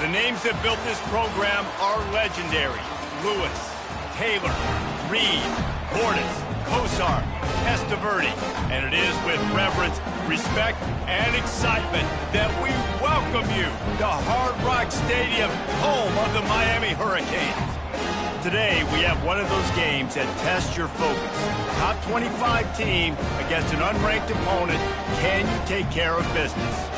The names that built this program are legendary. Lewis, Taylor, Reed, Portis, Kosar, Testaverde. And it is with reverence, respect, and excitement that we welcome you to Hard Rock Stadium, home of the Miami Hurricanes. Today, we have one of those games that tests your focus. Top 25 team against an unranked opponent. Can you take care of business?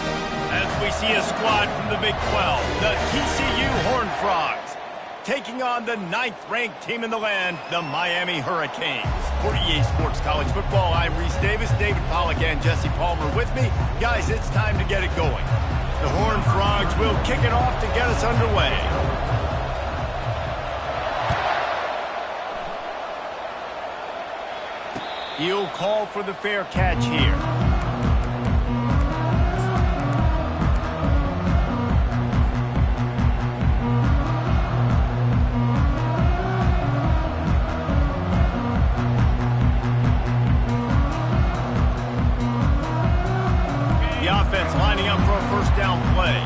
As we see a squad from the Big 12, the TCU Horned Frogs, taking on the 9th-ranked team in the land, the Miami Hurricanes. For EA Sports College Football, I'm Reese Davis, David Pollack, and Jesse Palmer with me. Guys, it's time to get it going. The Horned Frogs will kick it off to get us underway. He'll call for the fair catch here. The offense lining up for a first down play.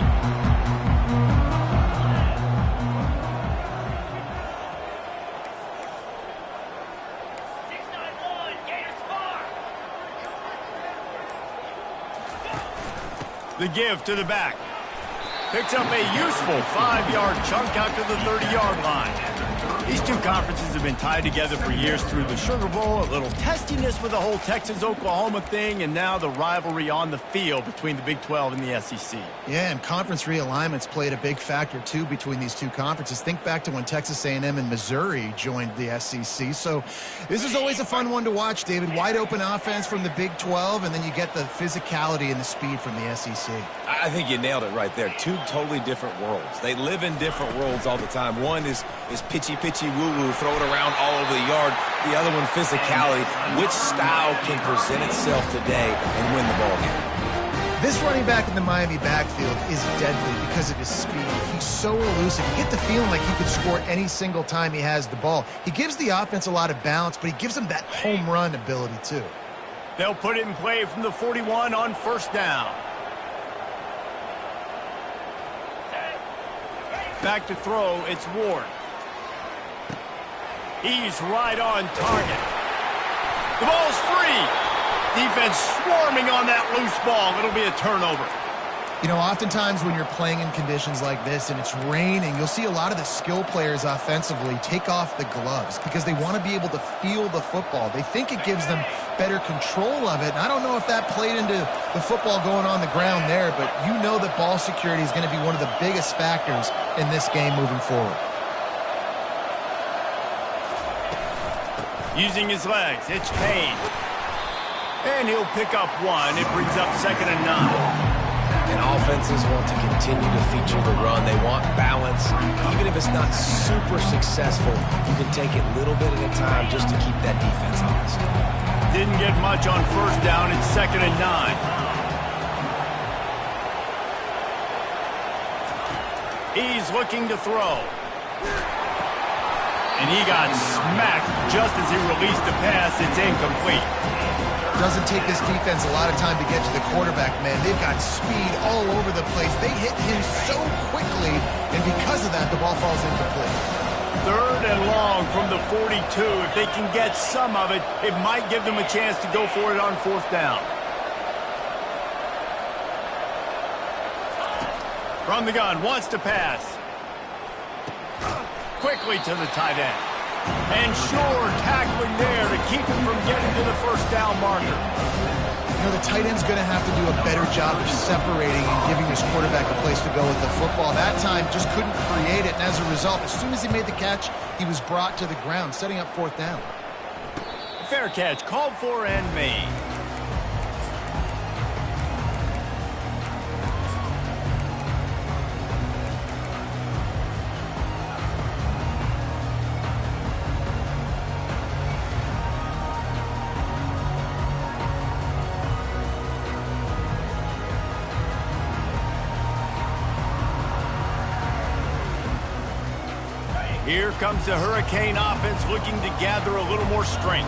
The give to the back. Picks up a useful 5-yard chunk out to the 30-yard line. These two conferences have been tied together for years through the Sugar Bowl, a little testiness with the whole Texas-Oklahoma thing, and now the rivalry on the field between the Big 12 and the SEC. Yeah, and conference realignments played a big factor, too, between these two conferences. Think back to when Texas A&M and Missouri joined the SEC. So this is always a fun one to watch, David. Wide-open offense from the Big 12, and then you get the physicality and the speed from the SEC. I think you nailed it right there. Two totally different worlds. They live in different worlds all the time. One is pitchy, woo-woo, throw it around all over the yard. The other one, physicality. Which style can present itself today and win the ball game? This running back in the Miami backfield is deadly because of his speed. He's so elusive. You get the feeling like he could score any single time he has the ball. He gives the offense a lot of balance, but he gives them that home run ability, too. They'll put it in play from the 41 on first down. Back to throw, it's Ward. He's right on target. The ball's free. Defense swarming on that loose ball. It'll be a turnover. You know, oftentimes when you're playing in conditions like this and it's raining, you'll see a lot of the skill players offensively take off the gloves because they want to be able to feel the football. They think it gives them better control of it. And I don't know if that played into the football going on the ground there, but you know that ball security is going to be one of the biggest factors in this game moving forward. Using his legs, it's Payne. And he'll pick up one. It brings up 2nd and 9. And offenses want to continue to feature the run. They want balance. Even if it's not super successful, you can take it little bit at a time just to keep that defense honest. Didn't get much on first down. It's 2nd and 9. He's looking to throw. And he got smacked just as he released the pass. It's incomplete. Doesn't take this defense a lot of time to get to the quarterback, man. They've got speed all over the place. They hit him so quickly, and because of that, the ball falls incomplete. 3rd and long from the 42. If they can get some of it, it might give them a chance to go for it on 4th down. From the gun, wants to pass. Quickly to the tight end. And sure tackling there to keep him from getting to the first down marker. You know, the tight end's going to have to do a better job of separating and giving his quarterback a place to go with the football. That time just couldn't create it, and as a result, as soon as he made the catch, he was brought to the ground, setting up 4th down. Fair catch, called for and made. Here comes the Hurricane offense looking to gather a little more strength.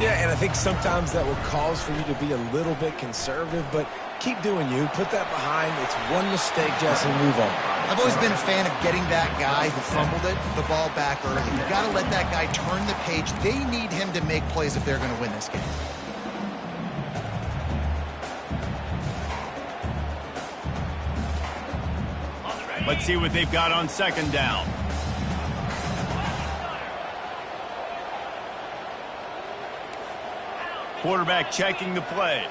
Yeah, and I think sometimes that will cause for you to be a little bit conservative, but keep doing you. Put that behind. It's one mistake, Jesse, move on. I've always been a fan of getting that guy who fumbled it, the ball back early. You've got to let that guy turn the page. They need him to make plays if they're going to win this game. Let's see what they've got on second down. Quarterback checking the play.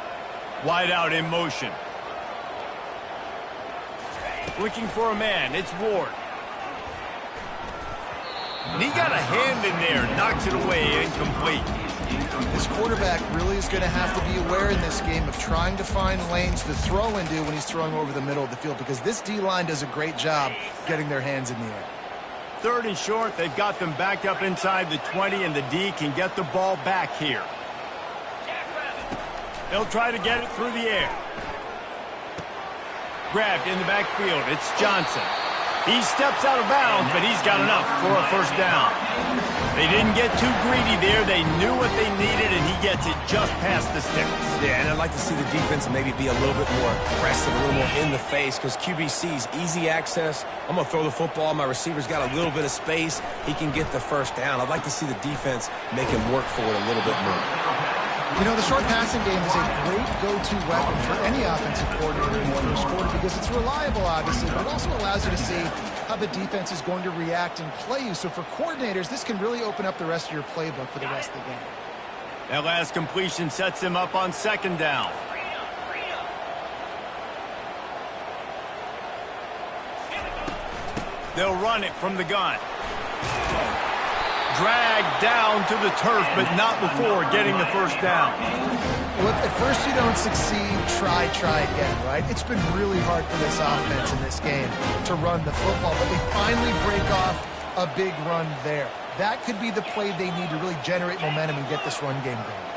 Wide out in motion. Looking for a man. It's Ward. And he got a hand in there. Knocks it away. Incomplete. This quarterback really is going to have to be aware in this game of trying to find lanes to throw into when he's throwing over the middle of the field, because this D-line does a great job getting their hands in the air. Third and short. They've got them backed up inside the 20, and the D can get the ball back here. They'll try to get it through the air. Grabbed in the backfield. It's Johnson. He steps out of bounds, but he's got enough for a first down. They didn't get too greedy there. They knew what they needed, and he gets it just past the sticks. Yeah, and I'd like to see the defense maybe be a little bit more aggressive, a little more in the face, because QBC's easy access. I'm going to throw the football. My receiver's got a little bit of space. He can get the first down. I'd like to see the defense make him work for it a little bit more. You know, the short passing game is a great go-to weapon for any offensive coordinator in the first quarter because it's reliable, obviously, but it also allows you to see how the defense is going to react and play you. So for coordinators, this can really open up the rest of your playbook for the rest of the game. That last completion sets him up on second down. They'll run it from the gun. Dragged down to the turf, but not before getting the first down. Well, if at first you don't succeed, try again, right? It's been really hard for this offense in this game to run the football, but they finally break off a big run there. That could be the play they need to really generate momentum and get this run game going.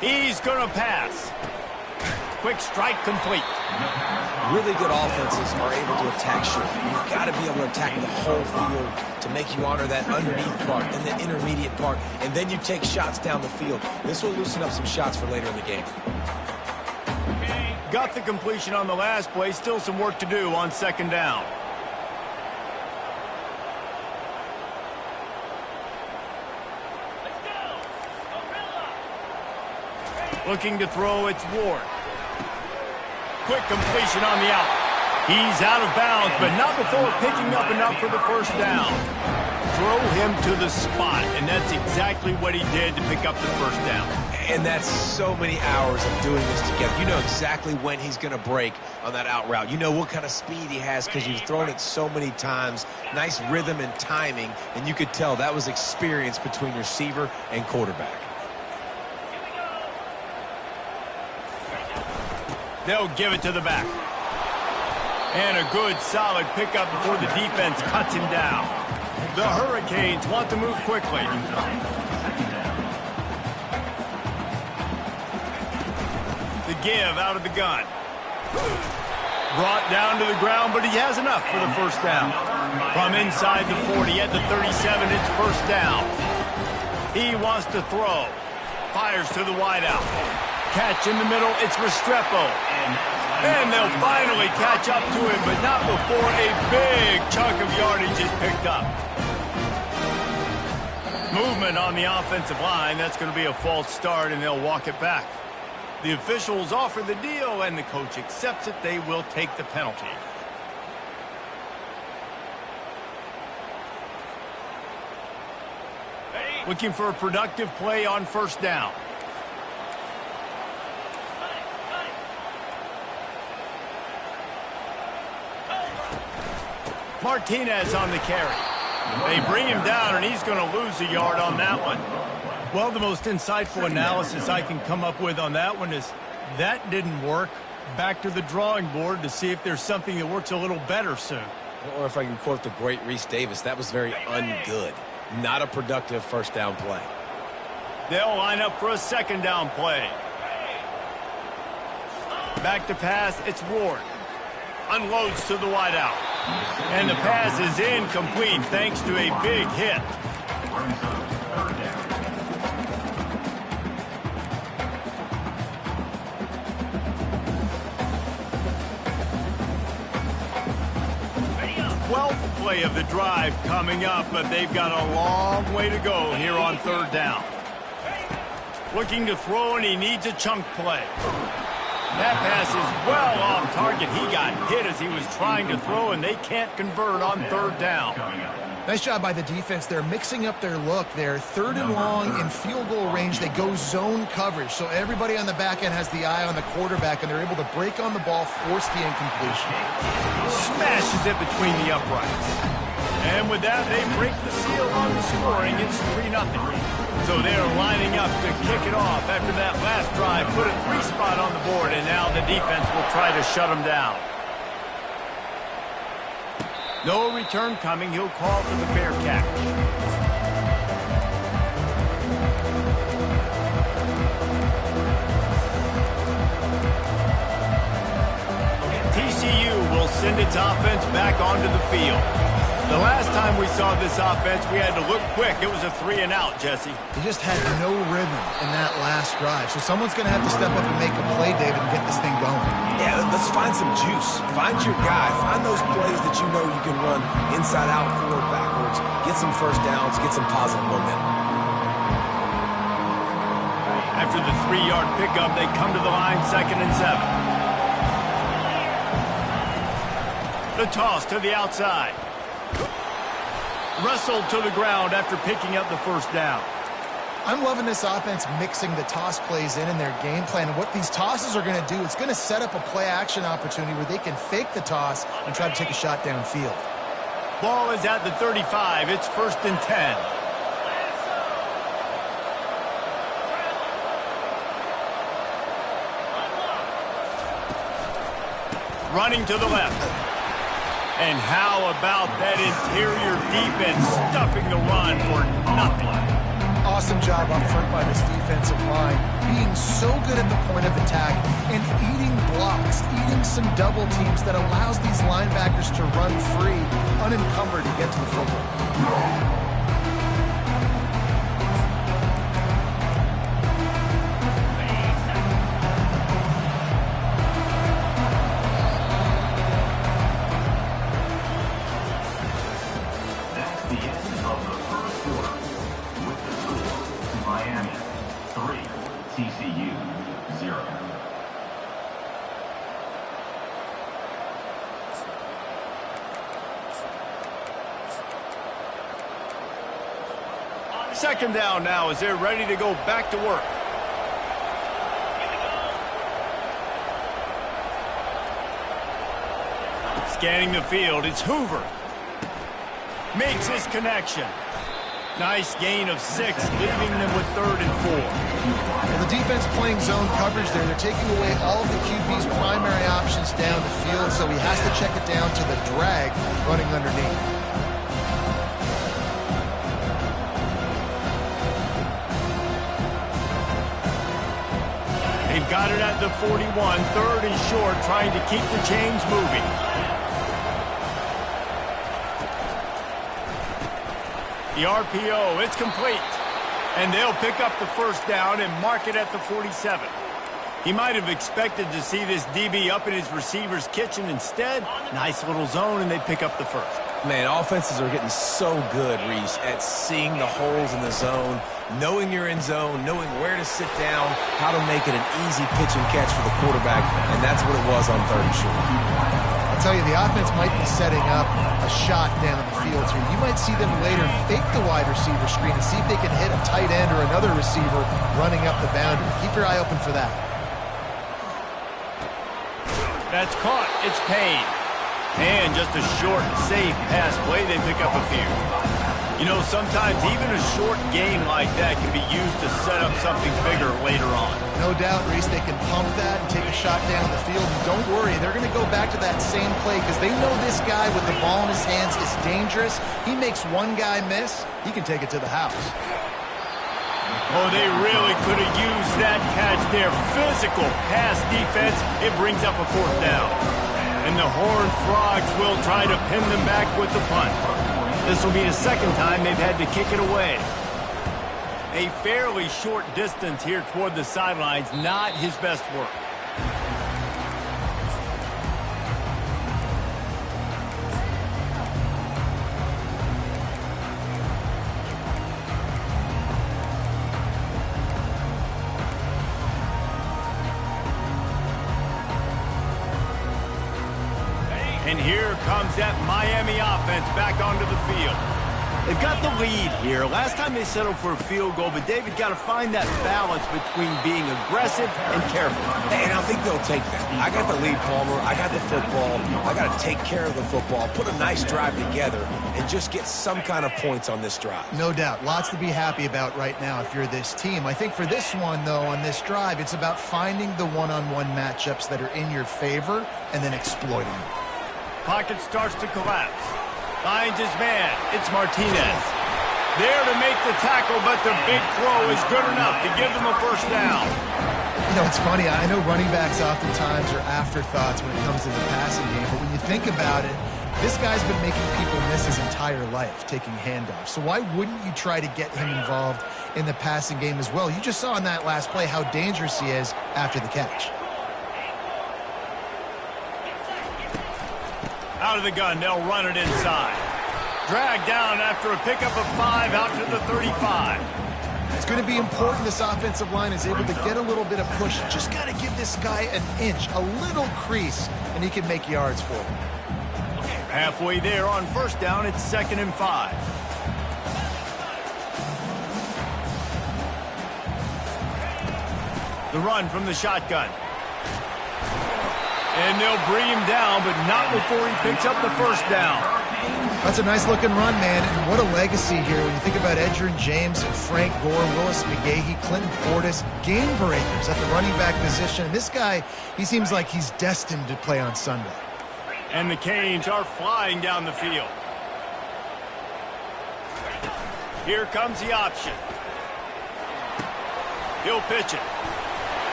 He's going to pass. Quick strike complete. Really good offenses are able to attack short. You've got to be able to attack the whole field to make you honor that underneath part and the intermediate part, and then you take shots down the field. This will loosen up some shots for later in the game. Got the completion on the last play. Still some work to do on second down. Looking to throw, it's Ward. Quick completion on the out. He's out of bounds, but not before picking up enough for the first down. Throw him to the spot, and that's exactly what he did to pick up the first down. And that's so many hours of doing this together. You know exactly when he's going to break on that out route. You know what kind of speed he has because you've thrown it so many times. Nice rhythm and timing, and you could tell that was experience between receiver and quarterback. They'll give it to the back. And a good, solid pickup before the defense cuts him down. The Hurricanes want to move quickly. The give out of the gun. Brought down to the ground, but he has enough for the first down. From inside the 40 at the 37, it's first down. He wants to throw. Fires to the wideout. Catch in the middle, it's Restrepo. And they'll finally catch up to him, but not before a big chunk of yardage is picked up. Movement on the offensive line. That's going to be a false start, and they'll walk it back. The officials offer the deal, and the coach accepts it. They will take the penalty. Looking for a productive play on first down. Martinez on the carry. They bring him down, and he's going to lose a yard on that one. Well, the most insightful analysis I can come up with on that one is that didn't work. Back to the drawing board to see if there's something that works a little better soon. Or if I can quote the great Reese Davis, that was very ungood. Not a productive first down play. They'll line up for a second down play. Back to pass, it's Ward. Unloads to the wideout. And the pass is incomplete thanks to a big hit. Play of the drive coming up, but they've got a long way to go here on third down. Looking to throw, and he needs a chunk play. That pass is well off target. He got hit as he was trying to throw, and they can't convert on third down. Nice job by the defense. They're mixing up their look. They're third and long in field goal range. They go zone coverage, so everybody on the back end has the eye on the quarterback, and they're able to break on the ball, force the incompletion. Smashes it between the uprights. And with that, they break the seal on the scoring. It's 3-0. So they're lining up to kick it off after that last drive. Put a 3-spot on the board, and now the defense will try to shut them down. No return coming. He'll call for the fair catch. TCU will send its offense back onto the field. The last time we saw this offense, we had to look quick. It was a 3-and-out, Jesse. They just had no rhythm in that last drive. So someone's going to have to step up and make a play, David, and get this thing going. Yeah, let's find some juice. Find your guy. Find those plays that you know you can run inside out, forward, backwards. Get some first downs. Get some positive momentum. After the 3-yard pickup, they come to the line, 2nd and 7. The toss to the outside. Wrestled to the ground after picking up the first down. I'm loving this offense mixing the toss plays in their game plan. And what these tosses are going to do, it's going to set up a play-action opportunity where they can fake the toss and try to take a shot downfield. Ball is at the 35. It's 1st and 10. Running to the left. And how about that interior defense stuffing the run for nothing? Awesome job up front by this defensive line, being so good at the point of attack and eating blocks, eating some double teams that allows these linebackers to run free, unencumbered to get to the football. TCU 0. Second down now as they're ready to go back to work. Scanning the field, it's Hoover. Makes his connection. Nice gain of 6, leaving them with 3rd and 4. Well, the defense playing zone coverage there. They're taking away all of the QB's primary options down the field, so he has to check it down to the drag running underneath. They've got it at the 41, 3rd and short, trying to keep the chains moving. The RPO, it's complete. And they'll pick up the first down and mark it at the 47. He might have expected to see this DB up in his receiver's kitchen. Instead, nice little zone, and they pick up the first. Man, offenses are getting so good, Reese, at seeing the holes in the zone, knowing you're in zone, knowing where to sit down, how to make it an easy pitch and catch for the quarterback, and that's what it was on 3rd and short. I'll tell you, the offense might be setting up a shot down the field here. You might see them later fake the wide receiver screen and see if they can hit a tight end or another receiver running up the boundary. Keep your eye open for that. That's caught. It's Payne. And just a short, safe pass play. They pick up a few. You know, sometimes even a short game like that can be used to set up something bigger later on. No doubt, Reese, they can pump that and take a shot down the field. And don't worry, they're going to go back to that same play because they know this guy with the ball in his hands is dangerous. He makes one guy miss, he can take it to the house. Oh, they really could have used that catch there. Physical pass defense. It brings up a 4th down. And the Horned Frogs will try to pin them back with the punt. This will be the 2nd time they've had to kick it away. A fairly short distance here toward the sidelines. Not his best work. And here comes that Miami offense back onto the field. They've got the lead here. Last time they settled for a field goal, but David got to find that balance between being aggressive and careful. And I think they'll take that. I got the lead, Palmer. I got the football. I got to take care of the football, put a nice drive together, and just get some kind of points on this drive. No doubt. Lots to be happy about right now if you're this team. I think for this one, though, on this drive, it's about finding the one-on-one matchups that are in your favor and then exploiting them. Pocket starts to collapse. Finds his man. It's Martinez. There to make the tackle, but the big throw is good enough to give them a 1st down. You know, it's funny. I know running backs oftentimes are afterthoughts when it comes to the passing game, but when you think about it, this guy's been making people miss his entire life taking handoffs. So why wouldn't you try to get him involved in the passing game as well? You just saw in that last play how dangerous he is after the catch. Out of the gun, they'll run it inside. Dragged down after a pickup of 5 out to the 35. It's going to be important this offensive line is able to get a little bit of push. Just got to give this guy an inch, a little crease, and he can make yards for him. Halfway there on 1st down, it's 2nd and 5. The run from the shotgun. And they'll bring him down, but not before he picks up the 1st down. That's a nice-looking run, man, and what a legacy here when you think about Edgerrin James and Frank Gore, Willis McGahee, Clinton Portis, game breakers at the running back position. And this guy, he seems like he's destined to play on Sunday. And the Canes are flying down the field. Here comes the option. He'll pitch it.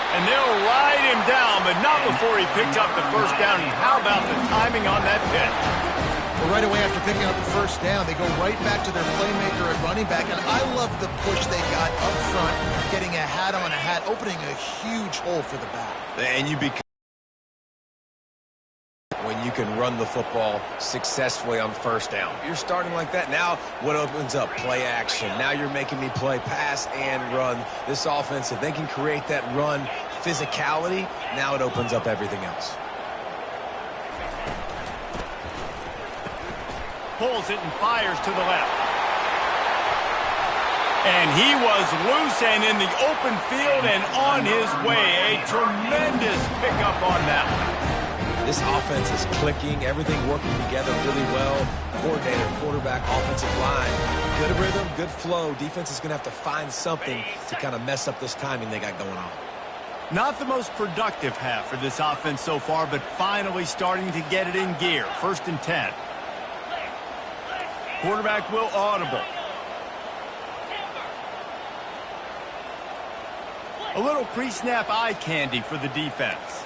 And they'll ride him down, but not before he picks up the 1st down. And how about the timing on that pitch? Well, right away after picking up the 1st down, they go right back to their playmaker at running back. And I love the push they got up front, getting a hat on a hat, opening a huge hole for the back. And you become when you can run the football successfully on 1st down. You're starting like that. Now what opens up? Play action. Now you're making me play pass and run. This offense, if they can create that run physicality, now it opens up everything else. Pulls it and fires to the left. And he was loose and in the open field and on his way. A tremendous pickup on that one. This offense is clicking, everything working together really well. Coordinator, quarterback, offensive line. Good rhythm, good flow. Defense is going to have to find something to kind of mess up this timing they got going on. Not the most productive half for this offense so far, but finally starting to get it in gear. 1st and 10. Quarterback will audible. A little pre-snap eye candy for the defense.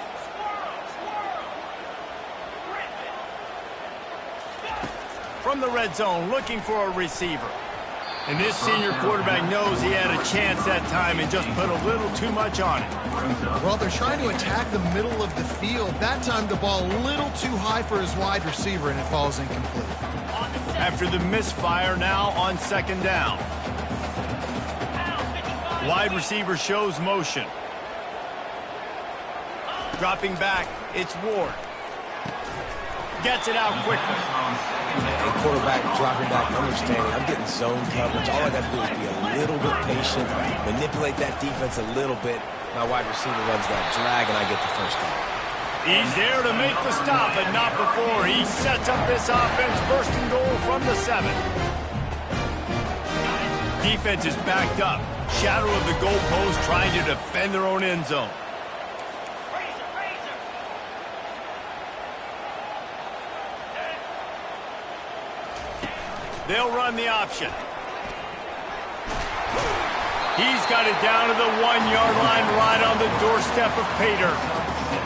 From the red zone, looking for a receiver. And this senior quarterback knows he had a chance that time and just put a little too much on it. Well, they're trying to attack the middle of the field. That time the ball a little too high for his wide receiver, and it falls incomplete. After the misfire, now on 2nd down. Wide receiver shows motion. Dropping back, it's Ward. Gets it out quickly. A quarterback dropping back, understanding, I'm getting zone coverage. All I got to do is be a little bit patient, manipulate that defense a little bit. My wide receiver runs that drag, and I get the 1st down. He's there to make the stop, but not before. He sets up this offense, 1st and goal from the 7. Defense is backed up. Shadow of the goalpost trying to defend their own end zone. They'll run the option. He's got it down to the 1-yard line right on the doorstep of Pater.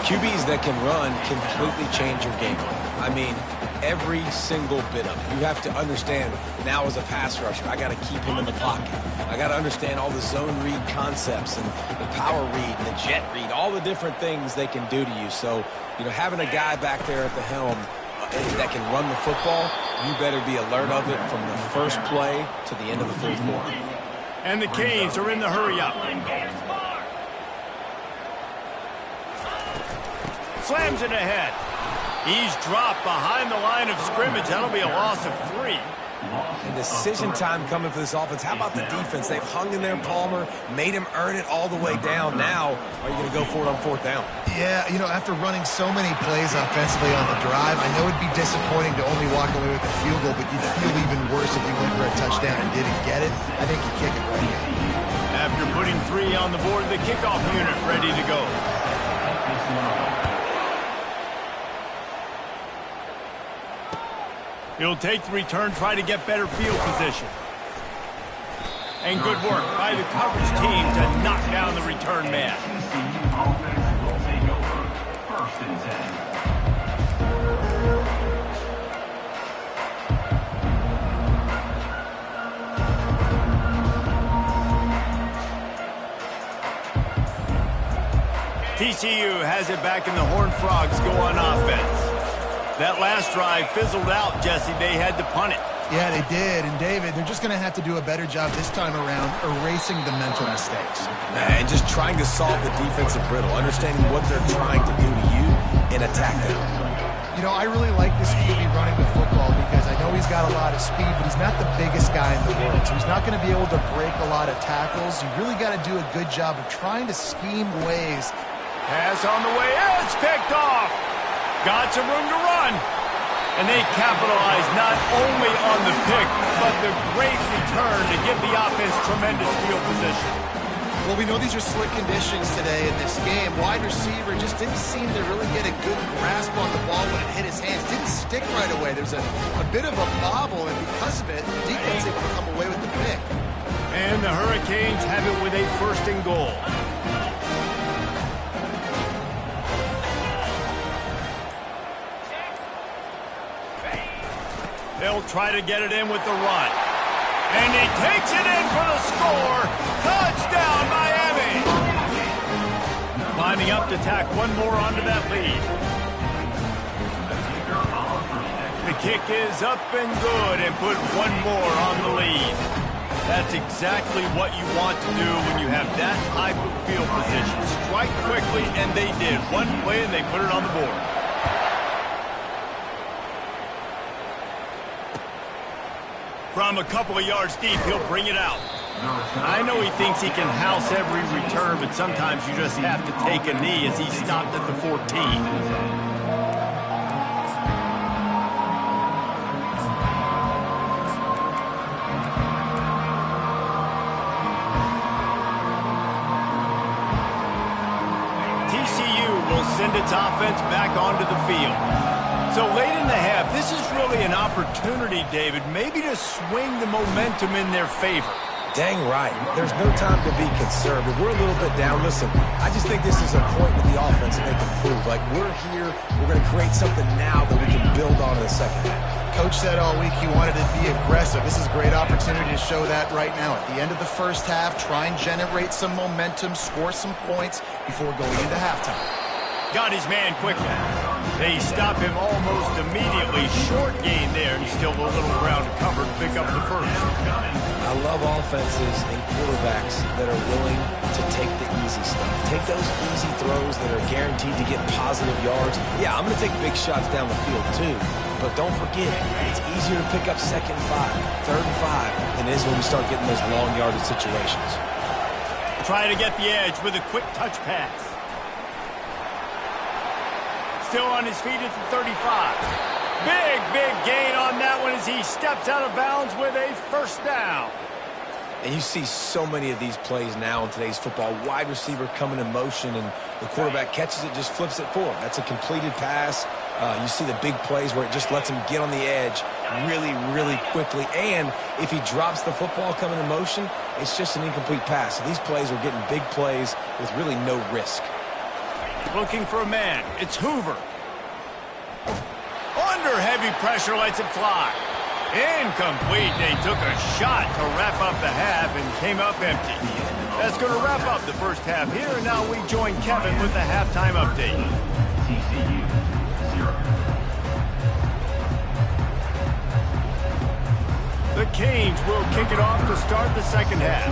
QBs that can run completely change your game. I mean, every single bit of it. You have to understand, now as a pass rusher, I got to keep him in the pocket. I got to understand all the zone read concepts and the power read and the jet read, all the different things they can do to you. So, you know, having a guy back there at the helm that can run the football, you better be alert of it from the first play to the end of the fourth quarter. And the Canes are in the hurry-up. Slams it ahead. He's dropped behind the line of scrimmage. That'll be a loss of 3. And decision time coming for this offense. How about the defense? They've hung in there, Palmer, made him earn it all the way down. Now, are you going to go for it on 4th down? Yeah, you know, after running so many plays offensively on the drive, I know it'd be disappointing to only walk away with a field goal, but you'd feel even worse if you went for a touchdown and didn't get it. I think you kick it right now. After putting 3 on the board, the kickoff unit ready to go. He'll take the return, try to get better field position. And good work by the coverage team to knock down the return man. Will take over 1st and 10. TCU has it back, and the Horned Frogs go on offense. That last drive fizzled out, Jesse. They had to punt it. Yeah, they did. And, David, they're just going to have to do a better job this time around erasing the mental mistakes. And just trying to solve the defensive riddle, understanding what they're trying to do to you and attack them. You know, I really like this QB running the football because I know he's got a lot of speed, but he's not the biggest guy in the world. So he's not going to be able to break a lot of tackles. You really got to do a good job of trying to scheme ways. Pass on the way. It's picked off. Got some room to run. And they capitalize not only on the pick, but the great return to give the offense tremendous field position. Well, we know these are slick conditions today in this game. Wide receiver just didn't seem to really get a good grasp on the ball when it hit his hands. Didn't stick right away. There's a bit of a bobble, and because of it, the defense able to come away with the pick. And the Hurricanes have it with a 1st and goal. They'll try to get it in with the run. And he takes it in for the score. Touchdown, Miami! Climbing up to tack one more onto that lead. The kick is up and good and put one more on the lead. That's exactly what you want to do when you have that type of field position. Strike quickly, and they did. One play, and they put it on the board. From a couple of yards deep, he'll bring it out. I know he thinks he can house every return, but sometimes you just have to take a knee as he stopped at the 14. TCU will send its offense back onto the field. So late in the half, this is really an opportunity, David, maybe to swing the momentum in their favor. Dang right. There's no time to be conservative. We're a little bit down. Listen, I just think this is a point with the offense that they can prove. Like, we're here, we're going to create something now that we can build on in the second half. Coach said all week he wanted to be aggressive. This is a great opportunity to show that right now. At the end of the first half, try and generate some momentum, score some points before going into halftime. Got his man quickly. They stop him almost immediately. Short gain there, and still a little ground to cover to pick up the 1st. I love offenses and quarterbacks that are willing to take the easy stuff. Take those easy throws that are guaranteed to get positive yards. Yeah, I'm going to take big shots down the field too, but don't forget, it's easier to pick up 2nd and 5, 3rd and 5 than it is when we start getting those long yardage situations. Try to get the edge with a quick touch pass. Still on his feet at the 35. Big gain on that one as he steps out of bounds with a 1st down. And you see so many of these plays now in today's football. Wide receiver coming in motion, and the quarterback catches it, just flips it forward. That's a completed pass. You see the big plays where it just lets him get on the edge really, really quickly. And if he drops the football coming in motion, it's just an incomplete pass. So these plays are getting big plays with really no risk. Looking for a man. It's Hoover. Under heavy pressure, lets it fly. Incomplete. They took a shot to wrap up the half and came up empty. That's going to wrap up the first half here. And now we join Kevin with the halftime update. TCU 0. The Canes will kick it off to start the second half.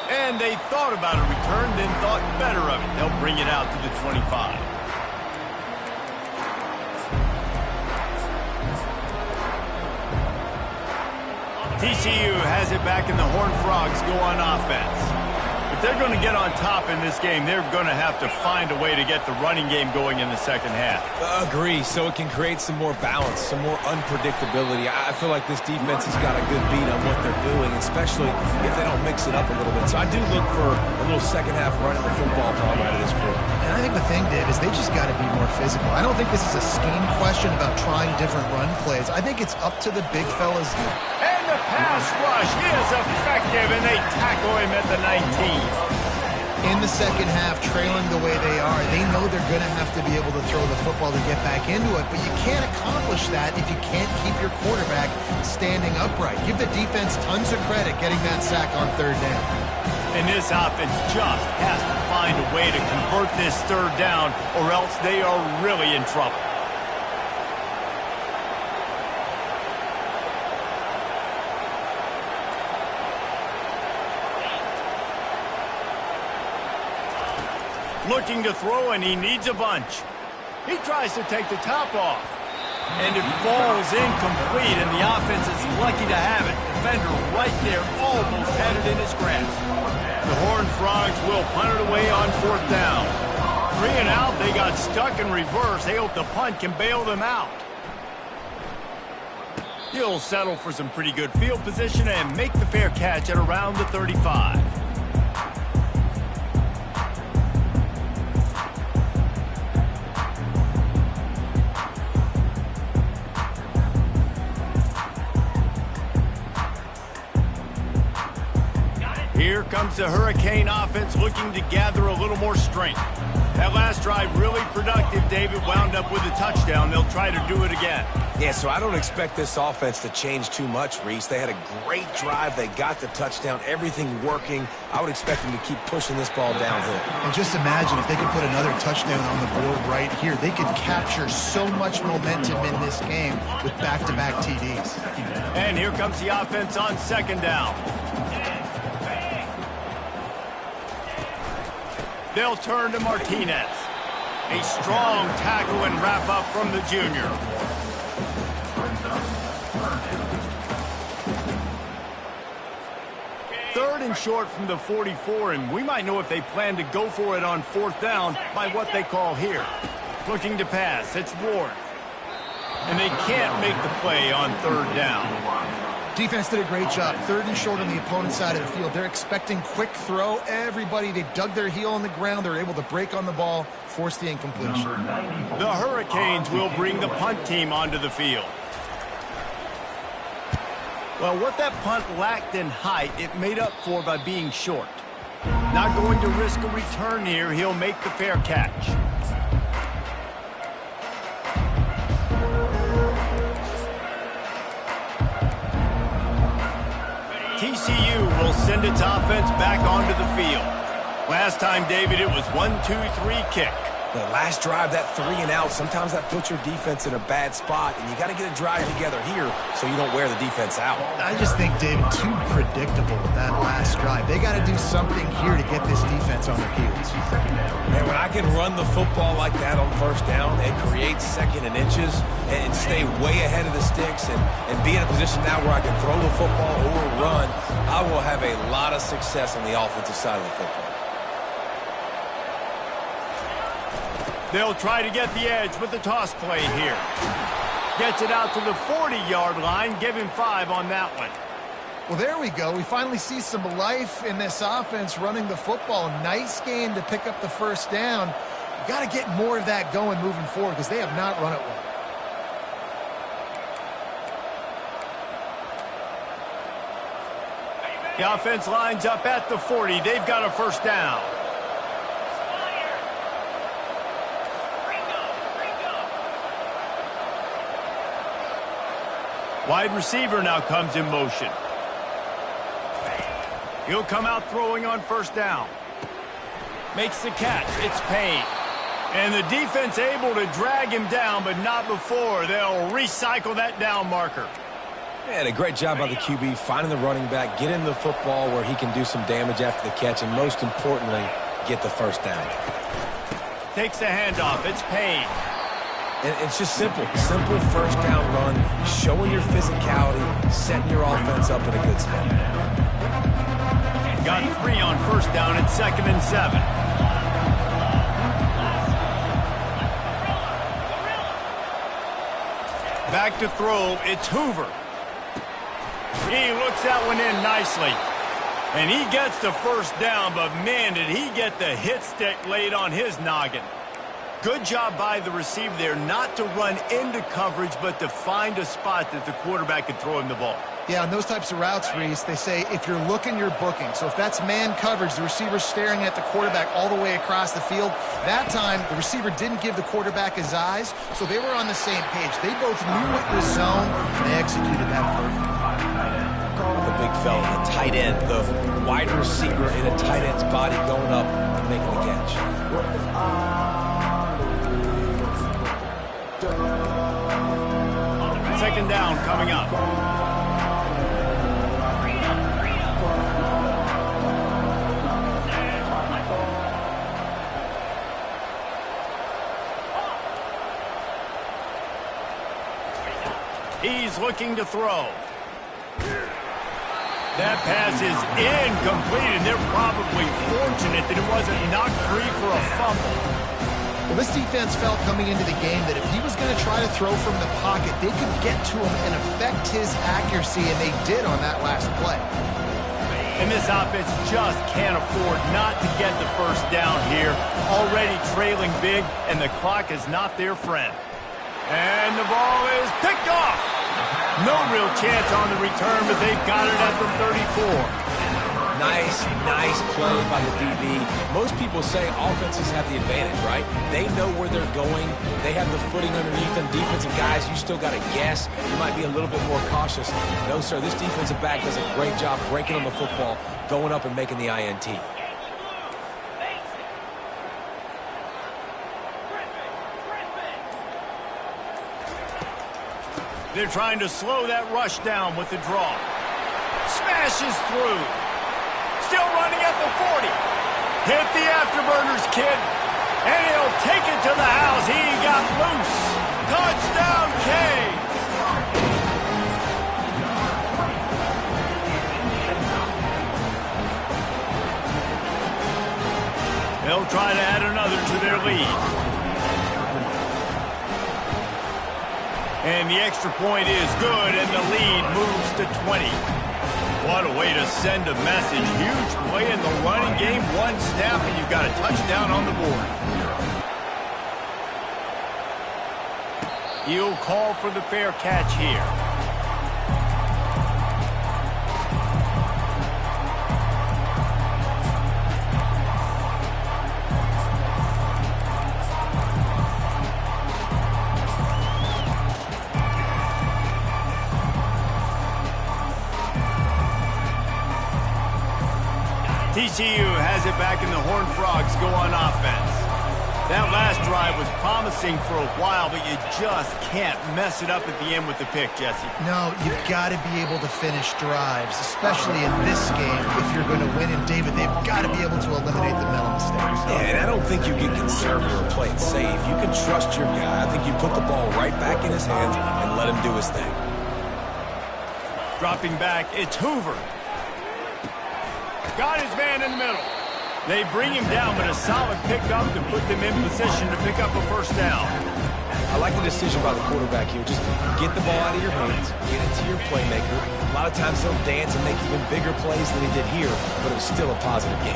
And they thought about a return, then thought better of it. They'll bring it out to the 25. TCU has it back and the Horned Frogs go on offense. If they're going to get on top in this game, they're going to have to find a way to get the running game going in the second half. Agree, so it can create some more balance, some more unpredictability. I feel like this defense has got a good beat on what they're doing, especially if they don't mix it up a little bit. So I do look for a little second half run of the football problem out of this group. And I think the thing, Dave, is they just got to be more physical. I don't think this is a scheme question about trying different run plays. I think it's up to the big fellas. And the pass rush is effective, and they tackle him at the 19. In the second half, trailing the way they are, they know they're going to have to be able to throw the football to get back into it, but you can't accomplish that if you can't keep your quarterback standing upright. Give the defense tons of credit getting that sack on third down. And this offense just has to find a way to convert this third down, or else they are really in trouble. Looking to throw, and he needs a bunch. He tries to take the top off. And it falls incomplete, and the offense is lucky to have it. Defender right there, almost had it in his grasp. The Horned Frogs will punt it away on fourth down. 3 and out, they got stuck in reverse. They hope the punt can bail them out. He'll settle for some pretty good field position and make the fair catch at around the 35. Here comes the Hurricane offense looking to gather a little more strength. That last drive really productive. David wound up with a touchdown. They'll try to do it again. Yeah, so I don't expect this offense to change too much, Reese. They had a great drive. They got the touchdown. Everything working. I would expect them to keep pushing this ball downhill. And just imagine if they could put another touchdown on the board right here. They could capture so much momentum in this game with back-to-back TDs. And here comes the offense on second down. They'll turn to Martinez. A strong tackle and wrap up from the junior. Third and short from the 44, and we might know if they plan to go for it on fourth down by what they call here. Looking to pass, it's Ward. And they can't make the play on third down. Defense did a great job. Third and short on the opponent's side of the field. They're expecting quick throw. Everybody, they dug their heel on the ground. They're able to break on the ball, force the incompletion. The Hurricanes will bring the punt team onto the field. Well, what that punt lacked in height, it made up for by being short. Not going to risk a return here. He'll make the fair catch. TCU will send its offense back onto the field. Last time, David, it was 1-2-3 kick. The last drive, that 3 and out, sometimes that puts your defense in a bad spot, and you got to get a drive together here so you don't wear the defense out. I just think, David, too predictable that last drive. They got to do something here to get this defense on their heels. Man, when I can run the football like that on first down and create second and inches and stay way ahead of the sticks and be in a position now where I can throw the football or run, I will have a lot of success on the offensive side of the football. They'll try to get the edge with the toss play here. Gets it out to the 40-yard line. Give him 5 on that one. Well, there we go. We finally see some life in this offense running the football. Nice game to pick up the first down. You got to get more of that going moving forward because they have not run it well. The offense lines up at the 40. They've got a first down. Wide receiver now comes in motion. He'll come out throwing on first down. Makes the catch. It's Payne. And the defense able to drag him down, but not before. They'll recycle that down marker. And a great job by the QB finding the running back, getting the football where he can do some damage after the catch, and most importantly, get the first down. Takes the handoff. It's Payne. And it's just simple. Simple first down run, showing your physicality, setting your offense up in a good spot. Got 3 on first down at 2nd and 7. Back to throw. It's Hoover. He looks that one in nicely. And he gets the first down, but man, did he get the hit stick laid on his noggin. Good job by the receiver there not to run into coverage, but to find a spot that the quarterback could throw him the ball. Yeah, on those types of routes, Reese, they say if you're looking, you're booking. So if that's man coverage, the receiver's staring at the quarterback all the way across the field. That time, the receiver didn't give the quarterback his eyes, so they were on the same page. They both knew it was zone, and they executed that perfectly. The big fella, the tight end, the wide receiver in a tight end's body going up and making the catch. Second down coming up. He's looking to throw. That pass is incomplete, and they're probably fortunate that it wasn't knocked free for a fumble. Well, this defense felt coming into the game that if he was going to try to throw from the pocket, they could get to him and affect his accuracy, and they did on that last play. And this offense just can't afford not to get the first down here. Already trailing big, and the clock is not their friend. And the ball is picked off. No real chance on the return, but they've got it at the 34. Nice play by the DB. Most people say offenses have the advantage, right? They know where they're going. They have the footing underneath them. Defensive guys, you still got to guess. You might be a little bit more cautious. No, sir, this defensive back does a great job breaking on the football, going up and making the INT. They're trying to slow that rush down with the draw. Smashes through. Still running at the 40. Hit the afterburners, kid. And he'll take it to the house. He got loose. Touchdown, K. They'll try to add another to their lead. And the extra point is good, and the lead moves to 20. What a way to send a message. Huge play in the running game. One snap, and you've got a touchdown on the board. He'll call for the fair catch here. TCU has it back, and the Horned Frogs go on offense. That last drive was promising for a while, but you just can't mess it up at the end with the pick, Jesse. No, you've got to be able to finish drives, especially in this game. If you're going to win, and David, they've got to be able to eliminate the mental mistakes. Yeah, and I don't think you get conservative or play it safe. You can trust your guy. I think you put the ball right back in his hands and let him do his thing. Dropping back, it's Hoover. Got his man in the middle. They bring him down, but a solid pickup to put them in position to pick up a first down. I like the decision by the quarterback here. Just get the ball out of your hands, get it to your playmaker. A lot of times he'll dance and make even bigger plays than he did here, but it was still a positive game.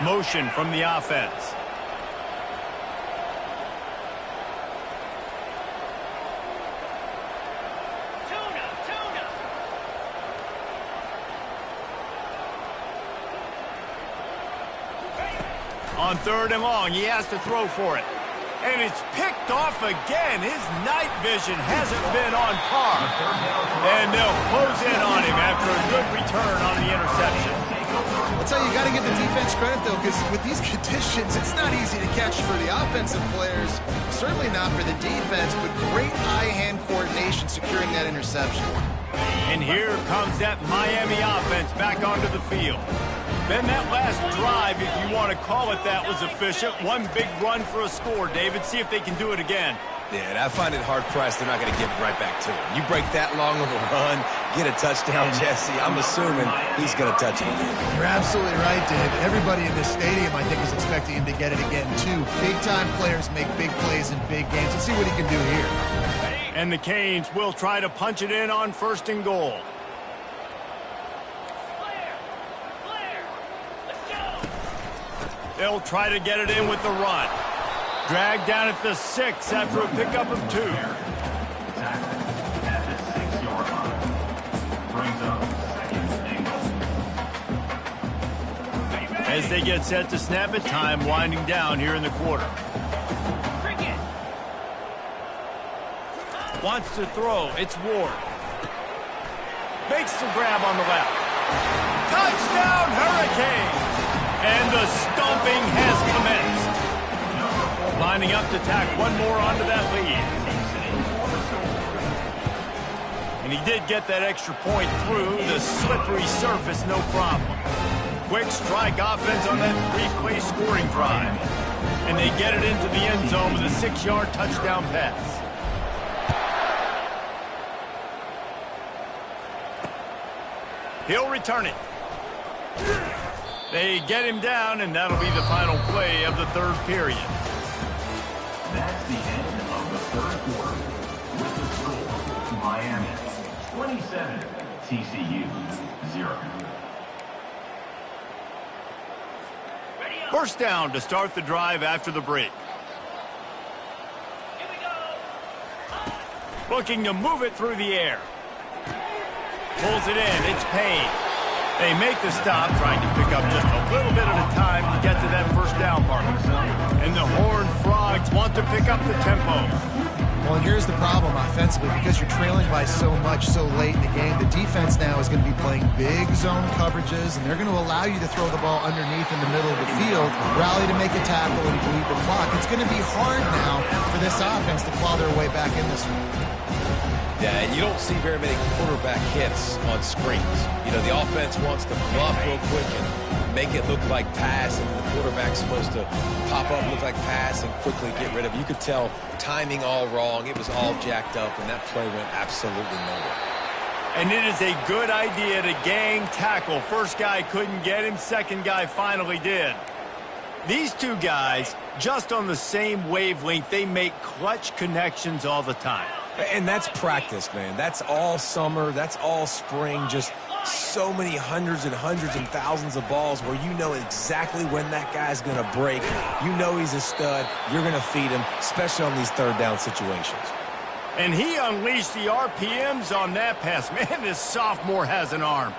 Motion from the offense. On 3rd and long, he has to throw for it. And it's picked off again. His night vision hasn't been on par. And they'll close in on him after a good return on the interception. I'll tell you, you got to give the defense credit, though, because with these conditions, it's not easy to catch for the offensive players. Certainly not for the defense, but great eye-hand coordination securing that interception. And here comes that Miami offense back onto the field. Then that last drive, if you want to call it that, was efficient. One big run for a score, David. See if they can do it again. Yeah, and I find it hard-pressed they're not going to give it right back to him. You break that long of a run, get a touchdown, Jesse, I'm assuming he's going to touch it again. You're absolutely right, Dave. Everybody in this stadium, I think, is expecting him to get it again, too. Big-time players make big plays in big games. Let's see what he can do here. And the Canes will try to punch it in on 1st and goal. They'll try to get it in with the run. Dragged down at the 6 after a pickup of 2. At the 6-yard line. Brings up 2nd and goal. As they get set to snap it, time winding down here in the quarter. Wants to throw. It's Ward. Makes the grab on the left. Touchdown, Hurricane! And the stomping has commenced. Lining up to tack one more onto that lead. And he did get that extra point through the slippery surface, no problem. Quick strike offense on that 3-play scoring drive. And they get it into the end zone with a 6-yard touchdown pass. He'll return it. They get him down, and that'll be the final play of the 3rd period. That's the end of the 3rd quarter. With the score, Miami 27, TCU 0. 1st down to start the drive after the break. Looking to move it through the air. Pulls it in. It's Payne. They make the stop, trying to pick up just a little bit at a time to get to that 1st down mark. And the Horned Frogs want to pick up the tempo. Well, here's the problem offensively. Because you're trailing by so much so late in the game, the defense now is going to be playing big zone coverages, and they're going to allow you to throw the ball underneath in the middle of the field, rally to make a tackle, and bleed the clock. It's going to be hard now for this offense to claw their way back in this one. Yeah, and you don't see very many quarterback hits on screens. You know, the offense wants to bluff real quick and make it look like pass, and the quarterback's supposed to pop up, look like pass, and quickly get rid of it. You could tell timing all wrong. It was all jacked up, and that play went absolutely nowhere. And it is a good idea to gang tackle. First guy couldn't get him, second guy finally did. These two guys, just on the same wavelength, they make clutch connections all the time. And that's practice, man. That's all summer. That's all spring. Just so many hundreds and thousands of balls where you know exactly when that guy's going to break. You know he's a stud. You're going to feed him, especially on these 3rd down situations. And he unleashed the RPMs on that pass. Man, this sophomore has an arm.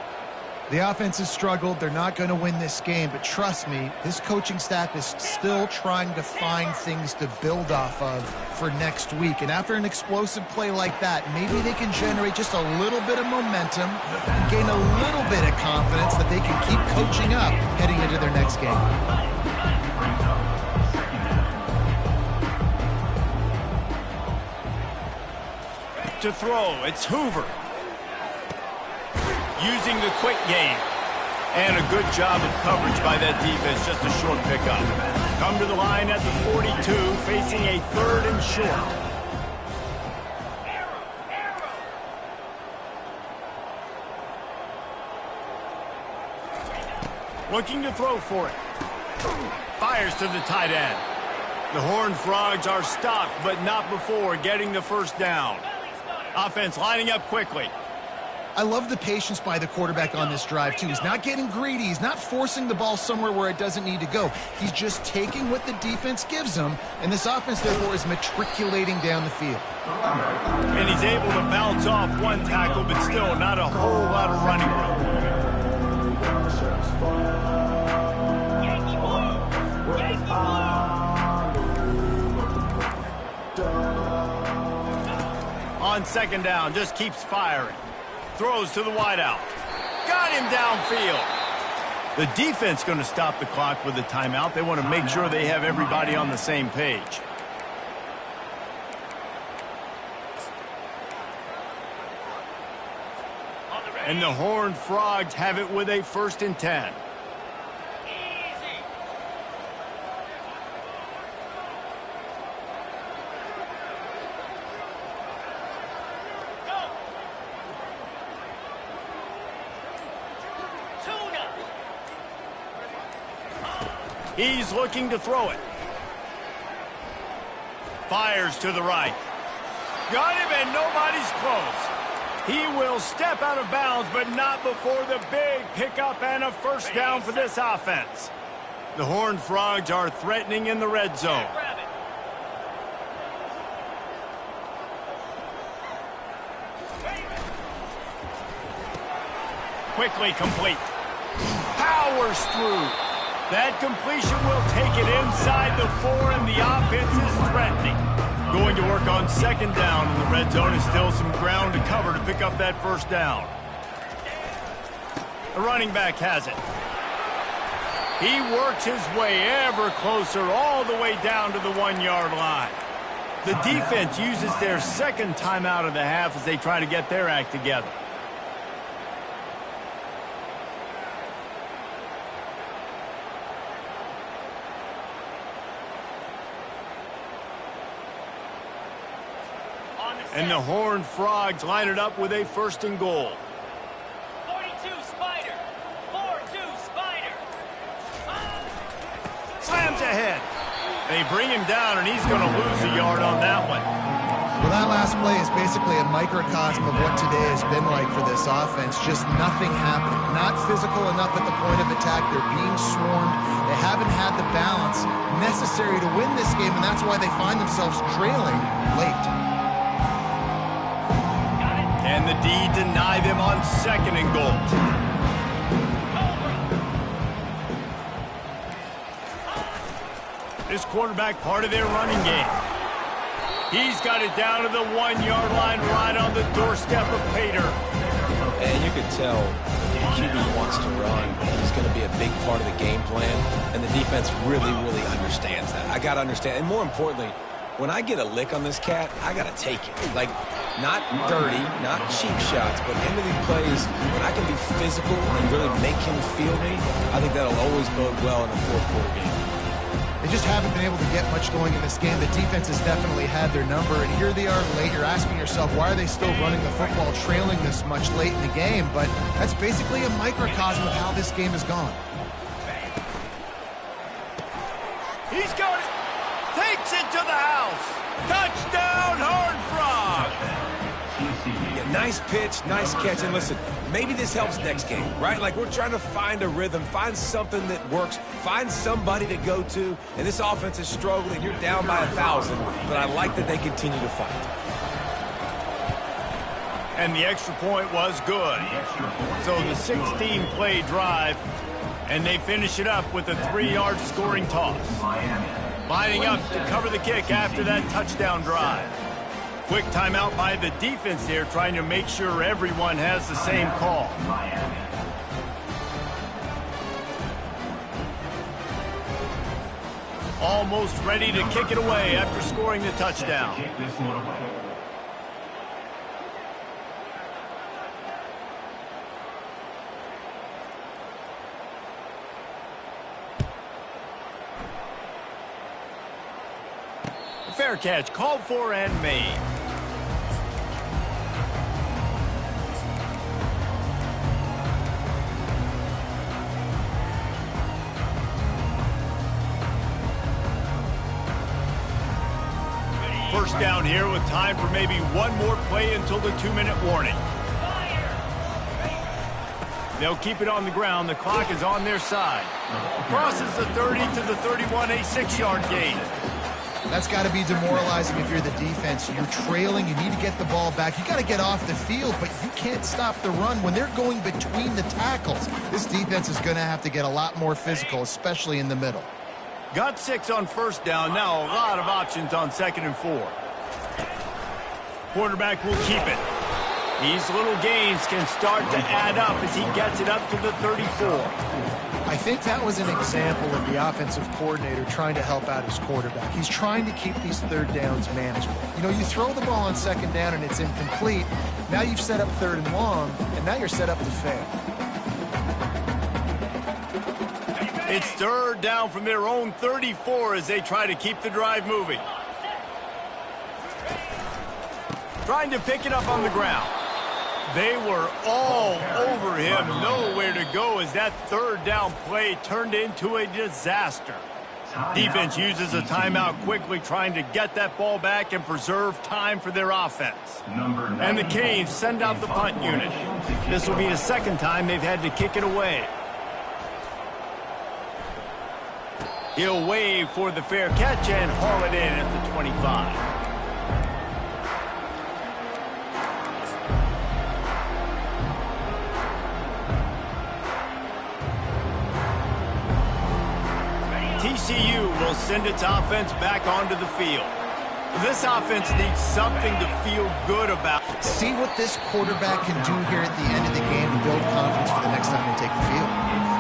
The offense has struggled. They're not going to win this game, but trust me, this coaching staff is still trying to find things to build off of for next week. And after an explosive play like that, maybe they can generate just a little bit of momentum and gain a little bit of confidence that they can keep coaching up heading into their next game. To throw, it's Hoover. Using the quick game. And a good job of coverage by that defense, just a short pickup. Come to the line at the 42, facing a 3rd and short. Looking to throw for it. Fires to the tight end. The Horned Frogs are stopped, but not before getting the first down. Offense lining up quickly. I love the patience by the quarterback on this drive, too. He's not getting greedy. He's not forcing the ball somewhere where it doesn't need to go. He's just taking what the defense gives him, and this offense, therefore, is matriculating down the field. And he's able to bounce off one tackle, but still not a whole lot of running room. On second down, just keeps firing. Throws to the wideout. Got him downfield. The defense going to stop the clock with a timeout. They want to make sure they have everybody on the same page. And the Horned Frogs have it with a 1st and 10. He's looking to throw it. Fires to the right. Got him, and nobody's close. He will step out of bounds, but not before the big pickup and a 1st down for this offense. The Horned Frogs are threatening in the red zone. Quickly complete. Powers through. That completion will take it inside the 4, and the offense is threatening. Going to work on 2nd down, and the red zone is still some ground to cover to pick up that 1st down. The running back has it. He works his way ever closer all the way down to the 1-yard line. The defense uses their 2nd timeout of the half as they try to get their act together. And the Horned Frogs line it up with a 1st and goal. 42 Spider. 4-2 Spider. Slams ahead. They bring him down, and he's going to lose a yard on that one. Well, that last play is basically a microcosm of what today has been like for this offense. Just nothing happening. Not physical enough at the point of attack. They're being swarmed. They haven't had the balance necessary to win this game, and that's why they find themselves trailing late. And the D deny them on 2nd and goal. This quarterback part of their running game. He's got it down to the 1-yard line right on the doorstep of Pater. And you can tell the QB wants to run. He's going to be a big part of the game plan. And the defense really, really understands that. I got to understand. And more importantly, when I get a lick on this cat, I got to take it. Like, not dirty, not cheap shots, but into these plays, when I can be physical and really make him feel me, I think that'll always bode well in a 4th quarter game. They just haven't been able to get much going in this game. The defense has definitely had their number, and here they are late. You're asking yourself, why are they still running the football, trailing this much late in the game? But that's basically a microcosm of how this game has gone. He's got it. Takes it to the house. Touchdown, Horned Frogs. Yeah, nice pitch, nice catch. And listen, maybe this helps next game, right? Like, we're trying to find a rhythm, find something that works, find somebody to go to. And this offense is struggling. You're down by 1,000, but I like that they continue to fight. And the extra point was good. So the 16-play drive, and they finish it up with a 3-yard scoring toss. Lining up to cover the kick after that touchdown drive. Quick timeout by the defense there, trying to make sure everyone has the same call. Almost ready to kick it away after scoring the touchdown. Fair catch, called for and made. first down here with time for maybe one more play until the 2-minute warning. They'll keep it on the ground. The clock is on their side. Crosses the 30 to the 31, a 6-yard gain. That's got to be demoralizing if you're the defense. You're trailing. You need to get the ball back. You got to get off the field, but you can't stop the run when they're going between the tackles. This defense is going to have to get a lot more physical, especially in the middle. Got 6 on first down. Now a lot of options on 2nd and 4. Quarterback will keep it. These little gains can start to add up as he gets it up to the 34. I think that was an example of the offensive coordinator trying to help out his quarterback. He's trying to keep these 3rd downs manageable. You know, you throw the ball on 2nd down and it's incomplete. Now you've set up 3rd and long, and now you're set up to fail. It's 3rd down from their own 34 as they try to keep the drive moving. Trying to pick it up on the ground. They were all over him, nowhere to go as that 3rd down play turned into a disaster. Defense uses a timeout quickly, trying to get that ball back and preserve time for their offense. And the Canes send out the punt unit. This will be the 2nd time they've had to kick it away. He'll wave for the fair catch and haul it in at the 25. TCU will send its offense back onto the field. This offense needs something to feel good about. See what this quarterback can do here at the end of the game to build confidence for the next time they take the field.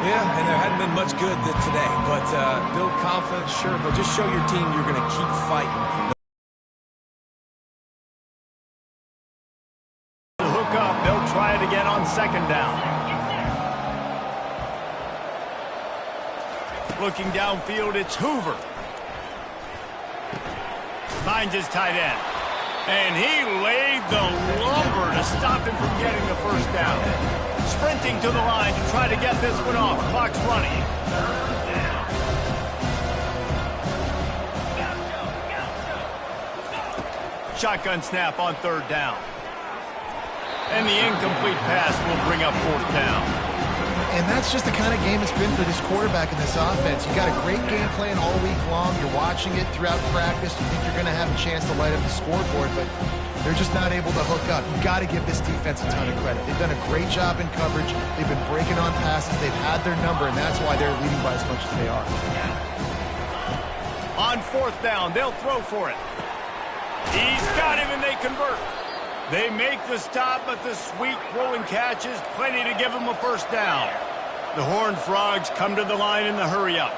Yeah, and there hadn't been much good today, but build confidence, sure, but just show your team you're going to keep fighting. Hook up, they'll try it again on 2nd down. Looking downfield, it's Hoover. Finds his tight end. And he laid the lumber to stop him from getting the first down. Sprinting to the line to try to get this one off. Clock's running. Shotgun snap on 3rd down. And the incomplete pass will bring up 4th down. And that's just the kind of game it's been for this quarterback in this offense. You got a great game plan all week long. You're watching it throughout practice. You think you're going to have a chance to light up the scoreboard, but they're just not able to hook up. You got to give this defense a ton of credit. They've done a great job in coverage. They've been breaking on passes. They've had their number, and that's why they're leading by as much as they are. On 4th down, they'll throw for it. He's got him, and they convert. They make the stop, but the sweet rolling catch is plenty to give them a first down. The Horned Frogs come to the line in the hurry-up.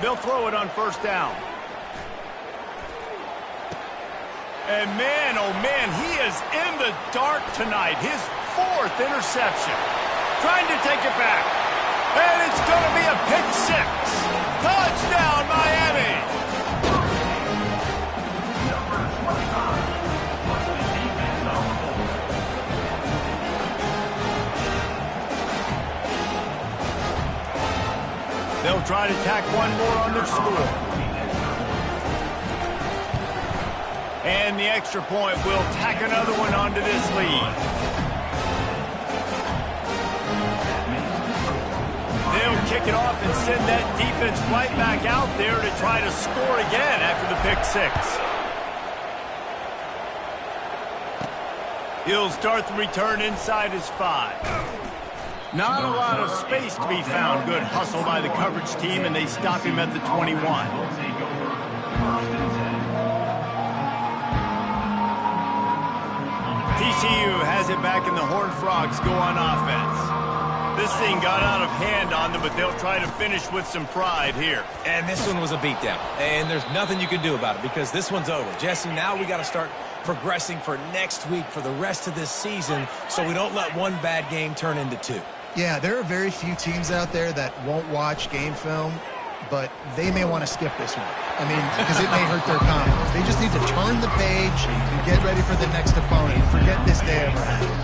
They'll throw it on 1st down. And man, oh man, he is in the dark tonight. His 4th interception. Trying to take it back. And it's going to be a pick 6. Touchdown, Miami! They'll try to tack one more on their score. And the extra point will tack another one onto this lead. They'll kick it off and send that defense right back out there to try to score again after the pick 6. He'll start the return inside his 5. Not a lot of space to be found. Good hustle by the coverage team, and they stop him at the 21. TCU has it back, and the Horned Frogs go on offense. This thing got out of hand on them, but they'll try to finish with some pride here. And this one was a beatdown, and there's nothing you can do about it because this one's over. Jesse, now we got to start progressing for next week for the rest of this season so we don't let one bad game turn into 2. Yeah, there are very few teams out there that won't watch game film, but they may want to skip this one. I mean, because it may hurt their confidence. They just need to turn the page and get ready for the next opponent. Forget this day ever happened.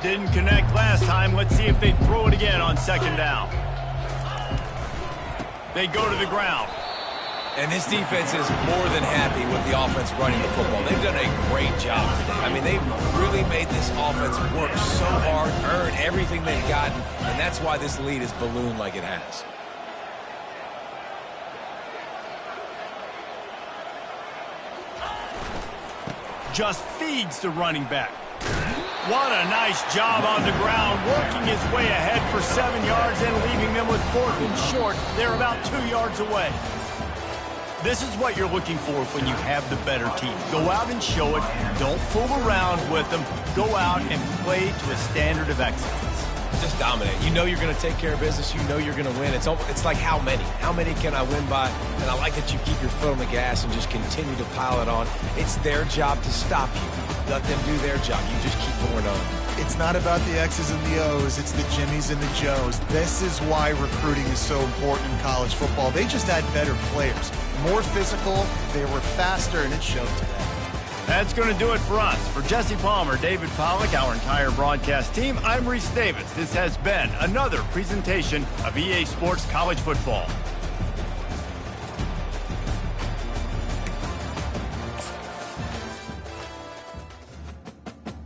Didn't connect last time. Let's see if they throw it again on 2nd down. They go to the ground. And this defense is more than happy with the offense running the football. They've done a great job today. I mean, they've really made this offense work so hard, earn everything they've gotten, and that's why this lead is ballooned like it has. Just feeds the running back. What a nice job on the ground, working his way ahead for 7 yards and leaving them with 4th and short. They're about 2 yards away. This is what you're looking for when you have the better team. Go out and show it. Don't fool around with them. Go out and play to a standard of excellence. Just dominate. You know you're going to take care of business. You know you're going to win. It's like how many? How many can I win by? And I like that you keep your foot on the gas and just continue to pile it on. It's their job to stop you. Let them do their job. You just keep going on. It's not about the X's and the O's. It's the Jimmies and the Joes. This is why recruiting is so important in college football. They just had better players. More physical, they were faster, and it showed today. That's going to do it for us. For Jesse Palmer, David Pollack, our entire broadcast team, I'm Reese Davis. This has been another presentation of EA Sports College Football.